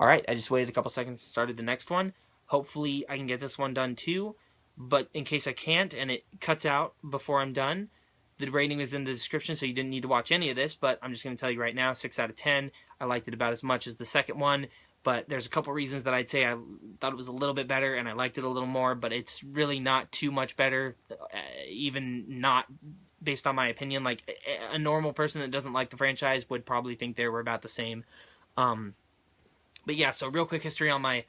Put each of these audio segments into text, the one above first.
Alright, I just waited a couple seconds and started the next one. Hopefully I can get this one done too, but in case I can't and it cuts out before I'm done, the rating is in the description, so you didn't need to watch any of this, but I'm just going to tell you right now, 6 out of 10. I liked it about as much as the second one, but there's a couple reasons that I'd say I thought it was a little bit better and I liked it a little more, but it's really not too much better, even not based on my opinion. Like, a normal person that doesn't like the franchise would probably think they were about the same. But yeah, so real quick history on my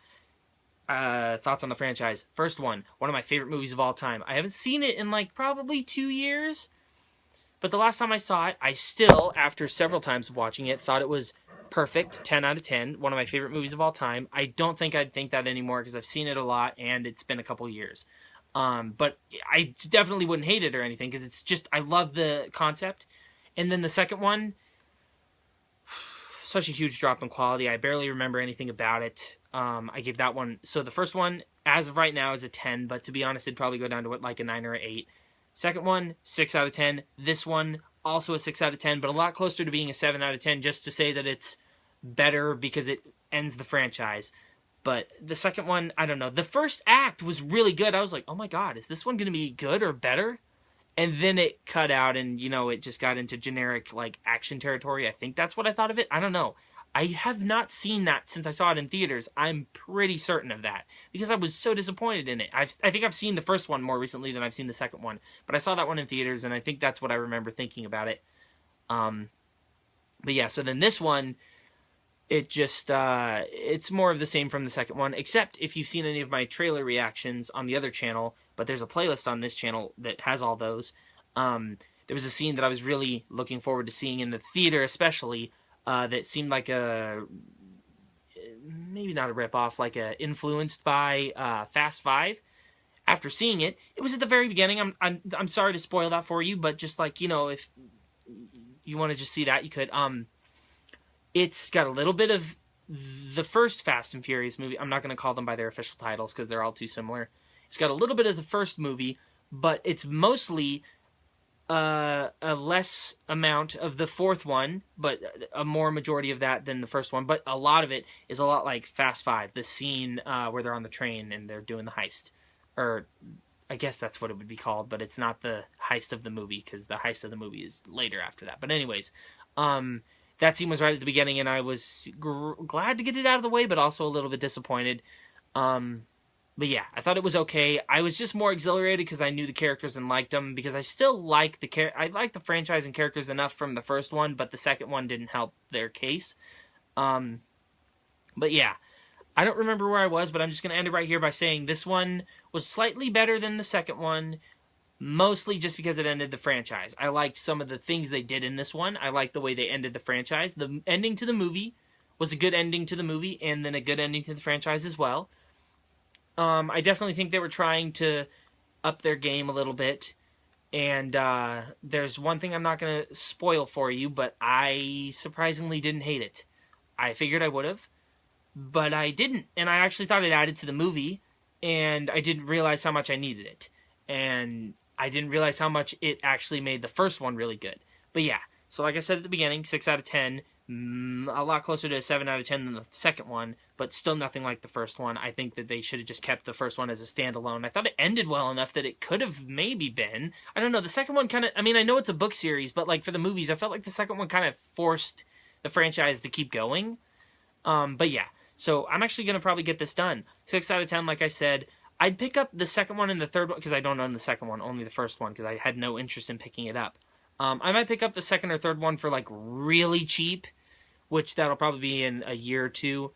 thoughts on the franchise. First one of my favorite movies of all time. I haven't seen it in like probably 2 years, but the last time I saw it, I still, after several times of watching it, thought it was perfect. 10 out of 10. One of my favorite movies of all time. I don't think I'd think that anymore because I've seen it a lot and it's been a couple years. But I definitely wouldn't hate it or anything because it's just, I love the concept. And then the second one, such a huge drop in quality. I barely remember anything about it. I gave that one, so the first one, as of right now, is a 10, but to be honest, it'd probably go down to like a 9 or an 8. Second one, 6 out of 10. This one, also a 6 out of 10, but a lot closer to being a 7 out of 10, just to say that it's better because it ends the franchise. But the second one, I don't know. The first act was really good. I was like, oh my god, is this one going to be good or better? And then it cut out and, it just got into generic, like, action territory. I think that's what I thought of it. I don't know. I have not seen that since I saw it in theaters. I'm pretty certain of that because I was so disappointed in it. I think I've seen the first one more recently than I've seen the second one, but I saw that one in theaters, and I think that's what I remember thinking about it. But yeah, so then this one, it just, it's more of the same from the second one, except if you've seen any of my trailer reactions on the other channel, but there's a playlist on this channel that has all those. There was a scene that I was really looking forward to seeing in the theater, especially, that seemed like maybe not a ripoff, like influenced by Fast Five. After seeing it, it was at the very beginning. I'm sorry to spoil that for you, but just like, if you want to just see that, you could. It's got a little bit of the first Fast and Furious movie. I'm not going to call them by their official titles because they're all too similar. It's got a little bit of the first movie, but it's mostly a less amount of the fourth one, but a more majority of that than the first one. But a lot of it is a lot like Fast Five, the scene where they're on the train and they're doing the heist. Or I guess that's what it would be called, but it's not the heist of the movie because the heist of the movie is later after that. But anyways, that scene was right at the beginning, and I was glad to get it out of the way, but also a little bit disappointed. But yeah, I thought it was okay. I was just more exhilarated because I knew the characters and liked them, because I still like I like the franchise and characters enough from the first one, but the second one didn't help their case. But yeah, I don't remember where I was, but I'm just going to end it right here by saying this one was slightly better than the second one, mostly just because it ended the franchise. I liked some of the things they did in this one. I liked the way they ended the franchise. The ending to the movie was a good ending to the movie, and then a good ending to the franchise as well. I definitely think they were trying to up their game a little bit. And there's one thing I'm not going to spoil for you, but I surprisingly didn't hate it. I figured I would have, but I didn't. And I actually thought it added to the movie, and I didn't realize how much I needed it. And I didn't realize how much it actually made the first one really good. But yeah, so like I said at the beginning, 6 out of 10. A lot closer to a 7 out of 10 than the second one, but still nothing like the first one. I think that they should have just kept the first one as a standalone. I thought it ended well enough that it could have maybe been. I don't know, the second one kind of, I mean, I know it's a book series, but like for the movies, I felt like the second one kind of forced the franchise to keep going. But yeah, so I'm actually going to probably get this done. 6 out of 10, like I said. I'd pick up the second one and the third one, because I don't own the second one, only the first one, because I had no interest in picking it up. I might pick up the second or third one for like really cheap, which that'll probably be in a year or two.